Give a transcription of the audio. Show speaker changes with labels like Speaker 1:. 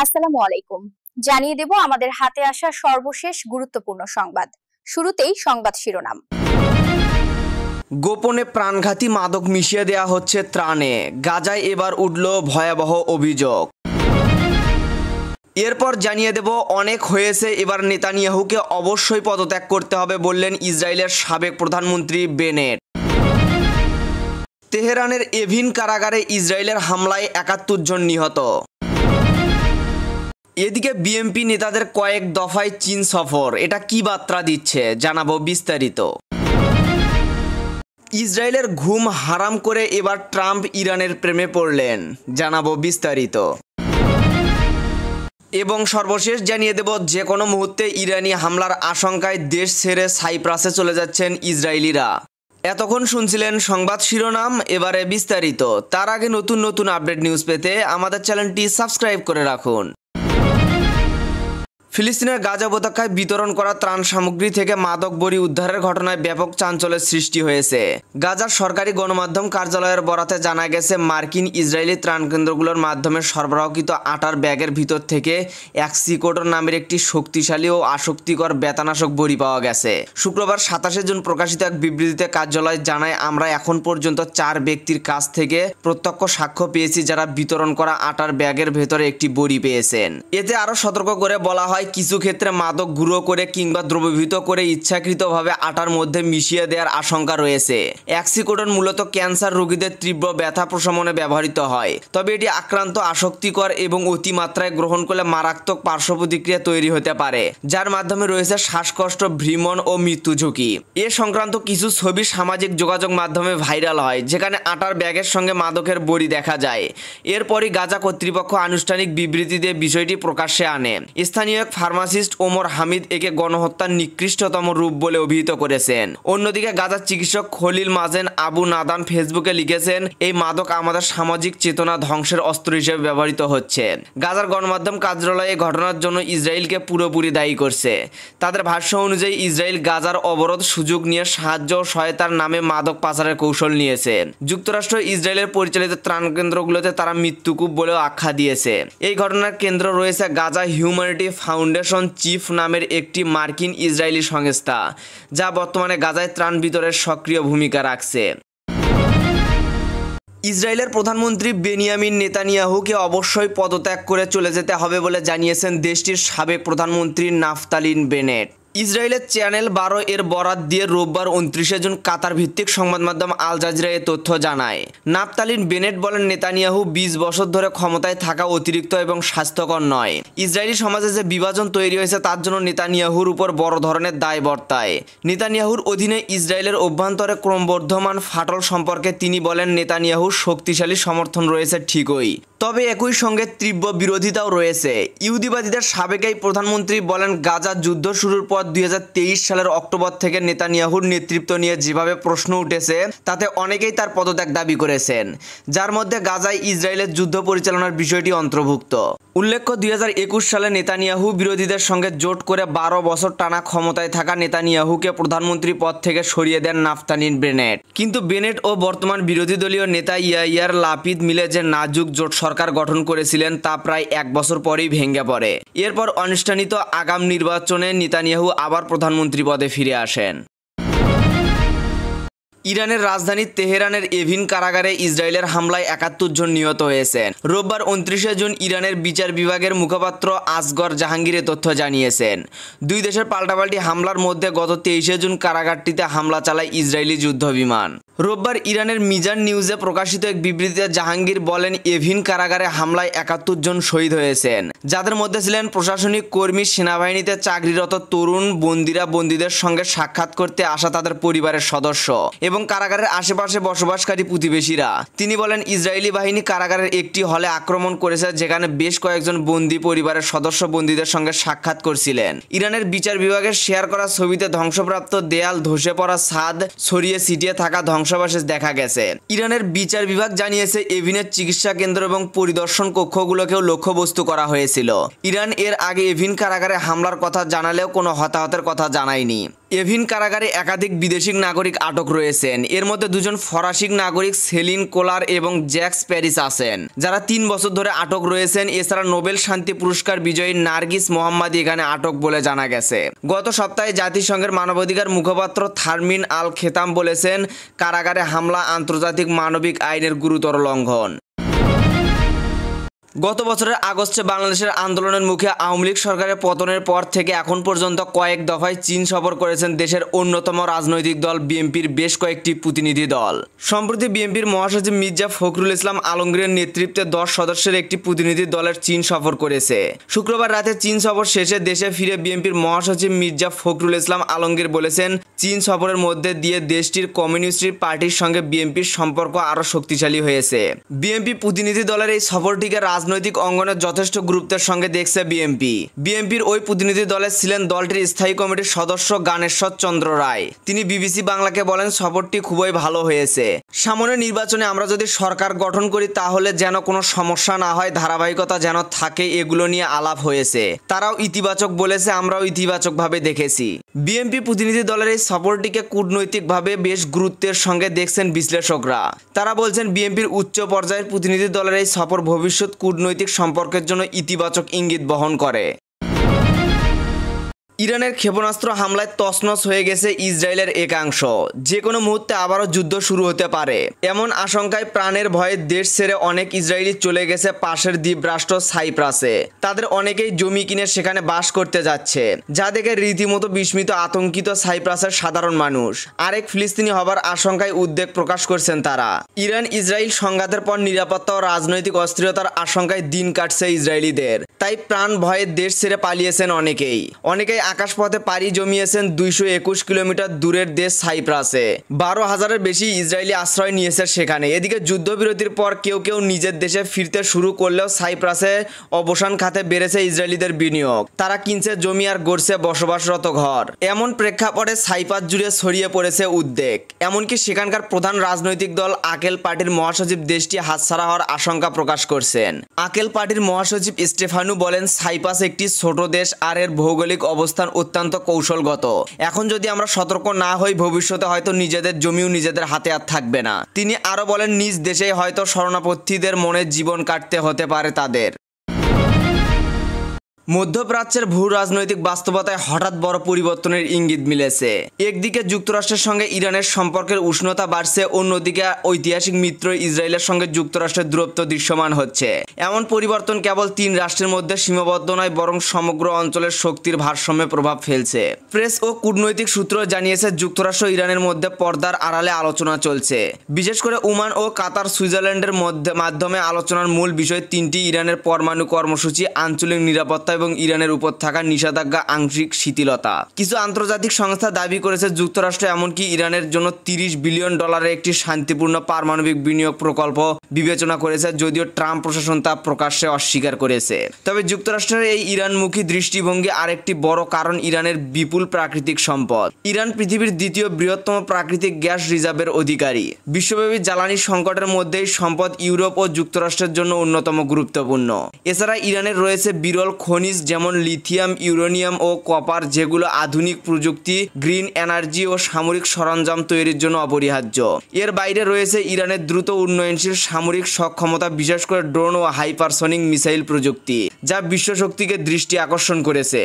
Speaker 1: আসসালামু আলাইকুম। জানিয়ে দেব আমাদের হাতে আসা সর্বশেষ গুরুত্বপূর্ণ সংবাদ। শুরুতেই সংবাদ শিরোনাম।
Speaker 2: গোপনে প্রাণঘাতী মাদক মিশিয়ে দেয়া হচ্ছে ত্রাণে, গাজায় এবার উঠল ভয়াবহ অভিযোগ। এরপর জানিয়ে দেব অনেক হয়েছে, এবার নেতানিয়াহুকে অবশ্যই পদত্যাগ করতে হবে বললেন ইসরায়েলের সাবেক প্রধানমন্ত্রী বেনেট। তেহরানের এভিন কারাগারে ইসরায়েলের হামলায় ৭১ জন নিহত। এদিকে বিএনপি নেতাদের কয়েক দফায় চীন সফর, এটা কি বার্তা দিচ্ছে জানাবো বিস্তারিত। ইসরায়েলের ঘুম হারাম করে এবার ট্রাম্প ইরানের প্রেমে পড়লেন, জানাবো বিস্তারিত। এবং সর্বশেষ জানিয়ে দেব যে কোনো মুহূর্তে ইরানি হামলার আশঙ্কায় দেশ ছেড়ে সাইপ্রাসে চলে যাচ্ছেন ইসরায়েলিরা। এতক্ষণ শুনছিলেন সংবাদ শিরোনাম, এবারে বিস্তারিত। তার আগে নতুন নতুন আপডেট নিউজ পেতে আমাদের চ্যানেলটি সাবস্ক্রাইব করে রাখুন। ফিলিস্তিনের গাজা উপত্যকায় বিতরণ করা ত্রাণ সামগ্রী থেকে মাদক বড়ি উদ্ধারের ঘটনায় ব্যাপক চাঞ্চল্যের সৃষ্টি হয়েছে। গাজার সরকারি গণমাধ্যম কার্যালয়ের বরাতে জানা গেছে, মার্কিন ইসরায়েলি ত্রাণ কেন্দ্রগুলোর মাধ্যমে সরবরাহকৃত আটার ব্যাগের ভিতর থেকে অ্যাক্সিকোডন নামের একটি শক্তিশালী ও আসক্তিকর বেতানাশক বড়ি পাওয়া গেছে। শুক্রবার ২৭ জুন প্রকাশিত এক বিবৃতিতে কার্যালয় জানায়, আমরা এখন পর্যন্ত ৪ ব্যক্তির কাছ থেকে প্রত্যক্ষ সাক্ষ্য পেয়েছি যারা বিতরণ করা আটার ব্যাগের ভেতরে একটি বড়ি পেয়েছেন। এতে আরও সতর্ক করে বলা হয়, কিছু ক্ষেত্রে মাদক গুঁড়ো করে কিংবা দ্রবীভূত করে ইচ্ছাকৃতভাবে আটার মধ্যে মিশিয়ে দেওয়ার আশঙ্কা রয়েছে। অ্যাক্সিকোডন মূলত ক্যান্সার রোগীদের তীব্র ব্যথা প্রশমনে ব্যবহৃত হয়, তবে এটি আক্রান্ত, আসক্তিকর এবং অতিমাত্রায় গ্রহণ করলে মারাত্মক পার্শ্ব প্রতিক্রিয়া তৈরি হতে পারে, যার মাধ্যমে রয়েছে শ্বাসকষ্ট, ভ্রমণ ও মৃত্যু ঝুঁকি। এ সংক্রান্ত কিছু ছবি সামাজিক যোগাযোগ মাধ্যমে ভাইরাল হয়, যেখানে আটার ব্যাগের সঙ্গে মাদকের বড়ি দেখা যায়। এরপরই গাজা কর্তৃপক্ষ আনুষ্ঠানিক বিবৃতি দিয়ে বিষয়টি প্রকাশ্যে আনে। স্থানীয় ফার্মাসিস্ট ওমর হামিদ একে গণহত্যার নিকৃষ্টতম রূপ বলে অভিহিত করেছেন। অন্যদিকে গাজার চিকিৎসক খলিল মাজেন আবু নাদান ফেসবুকে লিখেছেন, এই মাদক আমাদের সামাজিক চেতনা ধ্বংসের অস্ত্র হিসেবে ব্যবহৃত হচ্ছে। গাজার গণমাধ্যম কার্যালয় এই ঘটনার জন্য ইসরায়েলকে পুরোপুরি দায়ী করছে। তাদের ভাষ্য অনুযায়ী ইসরায়েল গাজার অবরোধ সুযোগ নিয়ে সাহায্য ও সহায়তার নামে মাদক পাচারের কৌশল নিয়েছে। যুক্তরাষ্ট্র ইসরায়েলের পরিচালিত ত্রাণ কেন্দ্রগুলোতে তারা মৃত্যুকূপ বলেও আখ্যা দিয়েছে। এই ঘটনার কেন্দ্র রয়েছে গাজা হিউম্যানিটি ফাউন্ডেশন চিফ নামের একটি মার্কিন ইসরায়েলি সংস্থা, যা বর্তমানে গাজায় ত্রাণ বিতরণের সক্রিয় ভূমিকা রাখছে। ইসরায়েলের প্রধানমন্ত্রী বেনিয়ামিন নেতানিয়াহুকে অবশ্যই পদত্যাগ করে চলে যেতে হবে বলে জানিয়েছেন দেশটির সাবেক প্রধানমন্ত্রী নাফতালিন বেনেট। ইসরায়েলের চ্যানেল 12 এর বরাত দিয়ে রোববার 29 জুন কাতার ভিত্তিক সংবাদ মাধ্যম আল জাজিরা এ তথ্য জানায়। নাফতালিন বেনেট বলেন, নেতানিয়াহু 20 বছর ধরে ক্ষমতায় থাকা অতিরিক্ত এবং স্বাস্থ্যকর নয়। ইসরায়েলি সমাজে যে বিভাজন তৈরি হয়েছে তার জন্য নেতানিয়াহুর উপর বড় ধরনের দায় বর্তায়। নেতানিয়াহুর অধীনে ইসরায়েলের অভ্যন্তরে ক্রমবর্ধমান ফাটল সম্পর্কে তিনি বলেন, নেতানিয়াহুর শক্তিশালী সমর্থন রয়েছে ঠিকই, তবে একই সঙ্গে তীব্র বিরোধিতাও রয়েছে। ইহুদিবাদীদের সাবেক এই প্রধানমন্ত্রী বলেন, গাজা যুদ্ধ শুরুর পর 2023 সালের অক্টোবর থেকে নেতানিয়াহুর নেতৃত্ব নিয়ে যেভাবে প্রশ্ন উঠেছে তাতে অনেকেই তার পদত্যাগ দাবি করেছেন, যার মধ্যে গাজায় ইসরায়েলের যুদ্ধ পরিচালনার বিষয়টি অন্তর্ভুক্ত। উল্লেখ্য, 2021 সালে নেতানিয়াহু বিরোধীদের সঙ্গে জোট করে 12 বছর টানা ক্ষমতায় থাকা নেতানিয়াহুকে প্রধানমন্ত্রী পদ থেকে সরিয়ে দেন নাফতালিন বেনেট। কিন্তু বেনেট ও বর্তমান বিরোধী দলীয় নেতা ইয়াইয়ার লাপিদ মিলে যে নাজুক জোট সরকার গঠন করেছিলেন তা প্রায় 1 বছর পরেই ভেঙে পড়ে। এরপর অনুষ্ঠিত আগাম নির্বাচনে নেতানিয়াহু আবার প্রধানমন্ত্রী পদে ফিরে আসেন। ইরানের রাজধানী তেহরানের এভিন কারাগারে ইসরায়েলের হামলায় ৭১ জন নিহত হয়েছেন। রোববার 29 জুন ইরানের বিচার বিভাগের মুখপাত্র আসগর জাহাঙ্গীর এ তথ্য জানিয়েছেন। দুই দেশের পাল্টাপাল্টি হামলার মধ্যে গত 23 জুন কারাগারটিতে হামলা চালায় ইসরায়েলি যুদ্ধ বিমান। রোববার ইরানের মিজান নিউজে প্রকাশিত এক বিবৃতিতে জাহাঙ্গীর বলেন, এভিন কারাগারে হামলায় ৭১ জন শহীদ হয়েছেন, যাদের মধ্যে ছিলেন প্রশাসনিক কর্মী, সেনাবাহিনীতে চাকরিরত তরুণ, বন্দীরা, বন্দীদের সঙ্গে সাক্ষাৎ করতে আসা তাদের পরিবারের সদস্য এবং কারাগারের আশেপাশে বসবাসকারী প্রতিবেশীরা। তিনি বলেন, ইসরায়েলি বাহিনী কারাগারের একটি হলে আক্রমণ করেছে, যেখানে বেশ কয়েকজন বন্দী পরিবারের সদস্য বন্দীদের সঙ্গে সাক্ষাৎ করছিলেন। ইরানের বিচার বিভাগের শেয়ার করা ছবিতে ধ্বংসপ্রাপ্ত দেয়াল, ধসে পড়া ছাদ, ছড়িয়ে ছিটিয়ে থাকা ধ্বংসাবশেষ দেখা গেছে। ইরানের বিচার বিভাগ জানিয়েছে, এভিনের চিকিৎসা কেন্দ্র এবং পরিদর্শন কক্ষগুলোকেও লক্ষ্যবস্তু করা হয়েছিল। ইরান এর আগে এভিন কারাগারে হামলার কথা জানালেও কোনো হতাহতের কথা জানায়নি। এভিন কারাগারে একাধিক বিদেশি নাগরিক আটক রয়েছেন। এর মধ্যে দুজন ফরাসি নাগরিক সেলিন কোলার এবং জ্যাক্স প্যারিস আছেন, যারা 3 বছর ধরে আটক রয়েছেন। এছাড়া নোবেল শান্তি পুরস্কার বিজয়ী নার্গিস মোহাম্মদী এখানে আটক বলে জানা গেছে। গত সপ্তাহে জাতিসংঘের মানবাধিকার মুখপাত্র থারমিন আল খেতাম বলেছেন, কারাগারে হামলা আন্তর্জাতিক মানবিক আইনের গুরুতর লঙ্ঘন। গত বছরের আগস্টে বাংলাদেশের আন্দোলনের মুখে আওয়ামী লীগ সরকারের পতনের পর থেকে এখন পর্যন্ত কয়েক দফায় চীন সফর করেছেন দেশের অন্যতম রাজনৈতিক দল বিএনপির বেশ কয়েকটি প্রতিনিধি দল। সম্প্রতি বিএনপির মহাসচিব মির্জা ফখরুল ইসলাম আলমগীরের নেতৃত্বে 10 সদস্যের একটি প্রতিনিধি দলের চীন সফর করেছে। শুক্রবার রাতে চীন সফর শেষে দেশে ফিরে বিএনপির মহাসচিব মির্জা ফখরুল ইসলাম আলমগীর বলেছেন, চীন সফরের মধ্যে দিয়ে দেশটির কমিউনিস্ট পার্টির সঙ্গে বিএনপির সম্পর্ক আরও শক্তিশালী হয়েছে। বিএনপি প্রতিনিধি দলের এই সফরটিকে রাজনৈতিক অঙ্গনে যথেষ্ট গুরুত্বের সঙ্গে দেখছে বিএনপির ওই প্রতিনিধি দলে ছিলেন দলটির স্থায়ী কমিটির সদস্য গানেশ্বর চন্দ্র রায়। তিনি বিবিসি বাংলাকে বলেন, সফরটি খুবই ভালো হয়েছে। সামনে নির্বাচনে আমরা যদি সরকার গঠন করি তাহলে যেন কোনো সমস্যা না হয়, ধারাবাহিকতা যেন থাকে, এগুলো নিয়ে আলাপ হয়েছে। তারাও ইতিবাচক বলেছে, আমরাও ইতিবাচকভাবে দেখেছি। বিএনপি প্রতিনিধি দলের এই সফরটিকে কূটনৈতিকভাবে বেশ গুরুত্বের সঙ্গে দেখছেন বিশ্লেষকরা। তারা বলছেন, বিএনপির উচ্চ পর্যায়ের প্রতিনিধি দলের এই সফর ভবিষ্যৎ কূটনৈতিক সম্পর্কের জন্য ইতিবাচক ইঙ্গিত বহন করে। ইরানের ক্ষেপণাস্ত্র হামলায় তছনছ হয়ে গেছে ইসরায়েলের একাংশ। যে কোনো মুহূর্তে আবারও যুদ্ধ শুরু হতে পারে, এমন আশঙ্কায় প্রাণের ভয়ে দেশ ছেড়ে অনেক ইসরায়েলি চলে গেছে পাশের দ্বীপ রাষ্ট্র সাইপ্রাসে। তাদের অনেকেই জমি কিনে সেখানে বাস করতে যাচ্ছে, যা দেখে রীতিমতো বিস্মিত আতঙ্কিত সাইপ্রাসের সাধারণ মানুষ। আরেক ফিলিস্তিনি হবার আশঙ্কায় উদ্বেগ প্রকাশ করছেন তারা। ইরান ইসরায়েল সংঘাতের পর নিরাপত্তা ও রাজনৈতিক অস্থিরতার আশঙ্কায় দিন কাটছে ইসরায়েলিদের, তাই প্রাণ ভয়ে দেশ ছেড়ে পালিয়েছেন অনেকেই। আকাশপথে পাড়ি জমিয়েছেন 221 কিলোমিটার দূরের দেশ সাইপ্রাসে। 12,000-এর বেশি ইসরায়েলি আশ্রয় নিয়েছে সেখানে। এদিকে যুদ্ধবিরতির পর কেউ কেউ নিজের দেশে ফিরতে শুরু করলেও সাইপ্রাসে অবসান খাতে বেড়েছে ইসরায়েলিদের বিনিয়োগ। তারা কিনছে জমি আর গড়ছে বসবাসরত ঘর। এমন প্রেক্ষাপটে সাইপ্রাস জুড়ে ছড়িয়ে পড়েছে উদ্বেগ। এমনকি সেখানকার প্রধান রাজনৈতিক দল আকেল পার্টির মহাসচিব দেশটি হাতছাড়া হওয়ার আশঙ্কা প্রকাশ করছেন। আকেল পার্টির মহাসচিব স্টেফানু বলেন, সাইপ্রাস একটি ছোট দেশ আর এর ভৌগোলিক অবস্থান অত্যন্ত কৌশলগত। এখন যদি আমরা সতর্ক না হই, ভবিষ্যতে হয়তো নিজেদের জমিও নিজেদের হাতে আর থাকবে না। তিনি আরো বলেন, নিজ দেশেই হয়তো শরণার্থীদের মনে জীবন কাটতে হতে পারে তাদের। মধ্যপ্রাচ্যের ভূ রাজনৈতিক বাস্তবতায় হঠাৎ বড় পরিবর্তনের ইঙ্গিত মিলেছে। একদিকে যুক্তরাষ্ট্রের সঙ্গে ইরানের সম্পর্কের উষ্ণতা বাড়ছে, অন্যদিকে ঐতিহাসিক মিত্র ইসরায়েলের সঙ্গে যুক্তরাষ্ট্রের দূরত্ব দৃশ্যমান হচ্ছে। এমন পরিবর্তন কেবল 3 রাষ্ট্রের মধ্যে সীমাবদ্ধ নয়, বরং সমগ্র অঞ্চলের শক্তির ভারসাম্যে প্রভাব ফেলছে। প্রেস ও কূটনৈতিক সূত্র জানিয়েছে, যুক্তরাষ্ট্র ইরানের মধ্যে পর্দার আড়ালে আলোচনা চলছে। বিশেষ করে ওমান ও কাতার, সুইজারল্যান্ডের মাধ্যমে আলোচনার মূল বিষয় 3টি: ইরানের পরমাণু কর্মসূচি, আঞ্চলিক নিরাপত্তা এবং ইরানের উপর থাকা নিষেধাজ্ঞা আংশিক শিথিলতা। কিছু আন্তর্জাতিক সংস্থা দাবি করেছে, যুক্তরাষ্ট্র এমনকি ইরানের জন্য $30 বিলিয়ন একটি শান্তিপূর্ণ পারমাণবিক বিনিয়োগ প্রকল্প বিবেচনা করেছে, যদিও ট্রাম্প প্রশাসন তা প্রকাশ্যে অস্বীকার করেছে। তবে যুক্তরাষ্ট্রের এই ইরানমুখী দৃষ্টিভঙ্গি আরেকটি বড় কারণ ইরানের বিপুল প্রাকৃতিক সম্পদ। ইরান পৃথিবীর 2য় বৃহত্তম প্রাকৃতিক গ্যাস রিজার্ভের অধিকারী। বিশ্বব্যাপী জ্বালানি সংকটের মধ্যেই সম্পদ ইউরোপ ও যুক্তরাষ্ট্রের জন্য অন্যতম গুরুত্বপূর্ণ। এছাড়া ইরানের রয়েছে বিরল খনিজ যেমন লিথিয়াম, ইউরেনিয়াম ও কপার, যেগুলো আধুনিক প্রযুক্তি, গ্রিন এনার্জি ও সামরিক সরঞ্জাম তৈরির জন্য অপরিহার্য। এর বাইরে রয়েছে ইরানের দ্রুত উন্নয়নশীল সামরিক সক্ষমতা, বিশেষ করে ড্রোন ও হাইপারসনিক মিসাইল প্রযুক্তি, যা বিশ্বশক্তিকে দৃষ্টি আকর্ষণ করেছে।